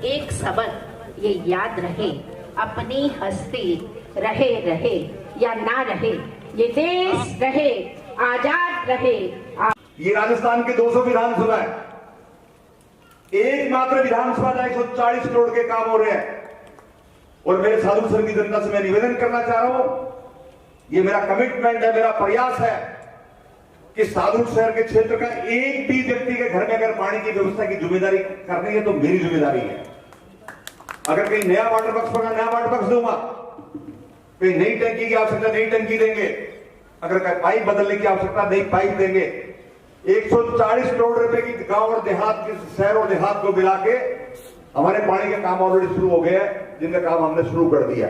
एक सबक ये याद रहे, अपनी हस्ती रहे रहे या ना रहे, ये देश रहे, आजाद रहे। ये राजस्थान के 200 विधानसभा है, एकमात्र विधानसभा जहां 140 करोड़ के काम हो रहे हैं। और मेरे साधु सर की जनता से मैं निवेदन करना चाह रहा हूं, ये मेरा कमिटमेंट है, मेरा प्रयास है कि साधु शहर के क्षेत्र का एक भी व्यक्ति के घर में अगर पानी की व्यवस्था की जिम्मेदारी करनी है तो मेरी जिम्मेदारी है। अगर कहीं नया वाटर बॉक्स बना, नया वाटर बॉक्स दूंगा, कहीं नई टंकी की आवश्यकता, नई टंकी देंगे, अगर कहीं पाइप बदलने की आवश्यकता, नई पाइप देंगे। 140 करोड़ रुपए की गांव और देहात के, शहर और देहात को मिला के हमारे पानी के काम ऑलरेडी शुरू हो गए हैं, जिनका काम हमने शुरू कर दिया।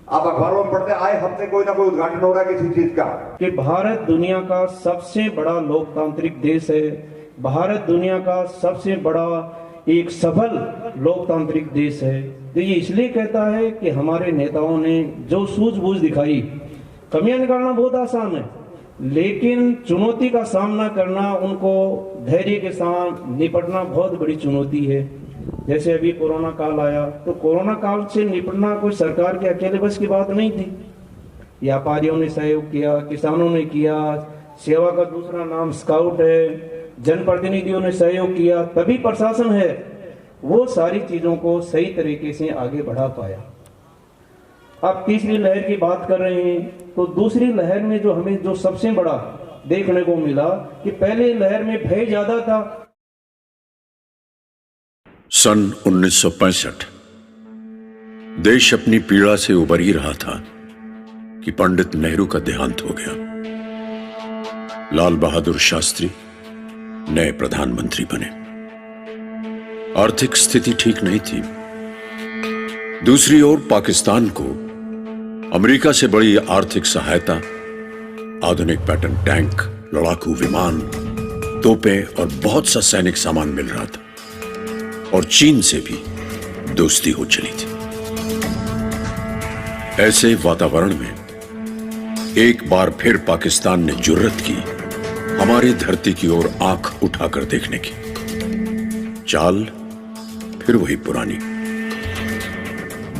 आप अखबारों में पढ़ते, आए हफ्ते कोई ना कोई उद्घाटन हो रहा है किसी चीज का। कि भारत दुनिया का सबसे बड़ा लोकतांत्रिक देश है, भारत दुनिया का सबसे बड़ा एक सफल लोकतांत्रिक देश है। तो ये इसलिए कहता है कि हमारे नेताओं ने जो सूझबूझ दिखाई, कमियां निकालना बहुत आसान है, लेकिन चुनौती का सामना करना, उनको धैर्य के साथ निपटना बहुत बड़ी चुनौती है। जैसे अभी कोरोना काल आया, तो कोरोना काल से निपटना कोई सरकार के अकेले बस की बात नहीं थी। व्यापारियों ने सहयोग किया, किसानों ने किया, सेवा का दूसरा नाम स्काउट है, जनप्रतिनिधियों ने सहयोग किया, तभी प्रशासन है वो सारी चीजों को सही तरीके से आगे बढ़ा पाया। अब तीसरी लहर की बात कर रहे हैं, तो दूसरी लहर में जो हमें जो सबसे बड़ा देखने को मिला कि पहले लहर में भय ज्यादा था। सन 1965 देश अपनी पीड़ा से उबर ही रहा था कि पंडित नेहरू का देहांत हो गया। लाल बहादुर शास्त्री नए प्रधानमंत्री बने। आर्थिक स्थिति ठीक नहीं थी। दूसरी ओर पाकिस्तान को अमेरिका से बड़ी आर्थिक सहायता, आधुनिक पैटर्न टैंक, लड़ाकू विमान, तोपें और बहुत सा सैनिक सामान मिल रहा था। और चीन से भी दोस्ती हो चली थी। ऐसे वातावरण में एक बार फिर पाकिस्तान ने जुर्रत की हमारी धरती की ओर आंख उठाकर देखने की। चाल फिर वही पुरानी।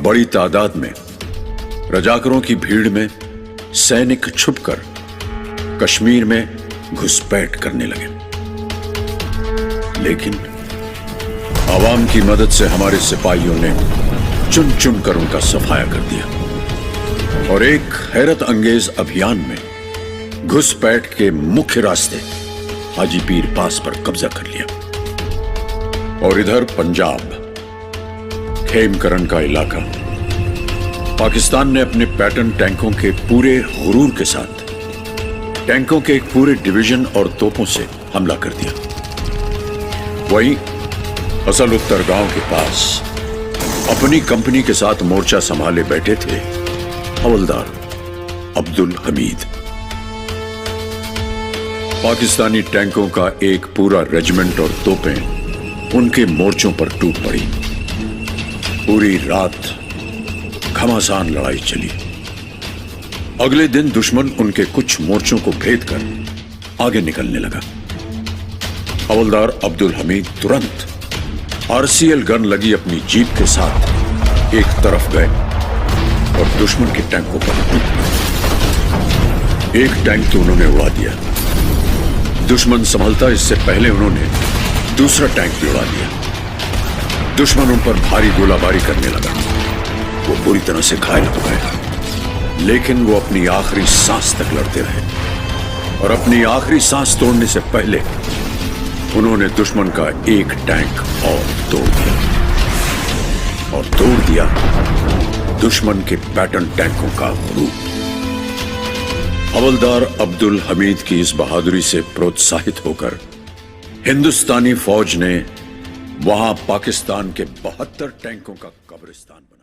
बड़ी तादाद में रजाकरों की भीड़ में सैनिक छुपकर कश्मीर में घुसपैठ करने लगे। लेकिन आवाम की मदद से हमारे सिपाहियों ने चुन चुन कर उनका सफाया कर दिया और एक हैरत अंगेज अभियान में घुसपैठ के मुख्य रास्ते हाजी पीर पास पर कब्जा कर लिया। और इधर पंजाब खेमकरन का इलाका पाकिस्तान ने अपने पैटर्न टैंकों के पूरे गुरूर के साथ टैंकों के एक पूरे डिवीजन और तोपों से हमला कर दिया। वहीं असल उत्तर गांव के पास अपनी कंपनी के साथ मोर्चा संभाले बैठे थे हवलदार अब्दुल हमीद। पाकिस्तानी टैंकों का एक पूरा रेजिमेंट और तोपें उनके मोर्चों पर टूट पड़ी। पूरी रात घमासान लड़ाई चली। अगले दिन दुश्मन उनके कुछ मोर्चों को भेद कर आगे निकलने लगा। हवलदार अब्दुल हमीद तुरंत आरसीएल गन लगी अपनी जीप के साथ एक तरफ गए और दुश्मन के टैंकों पर एक टैंक तो उन्होंने उड़ा दिया। दुश्मन संभलता इससे पहले उन्होंने दूसरा टैंक भी उड़ा दिया। दुश्मन उन पर भारी गोलाबारी करने लगा। वो बुरी तरह से घायल हो गए, लेकिन वो अपनी आखिरी सांस तक लड़ते रहे और अपनी आखिरी सांस तोड़ने से पहले उन्होंने दुश्मन का एक टैंक और तोड़ दिया दुश्मन के पैटर्न टैंकों का गुरूर। हवलदार अब्दुल हमीद की इस बहादुरी से प्रोत्साहित होकर हिंदुस्तानी फौज ने वहां पाकिस्तान के 72 टैंकों का कब्रिस्तान बनाया।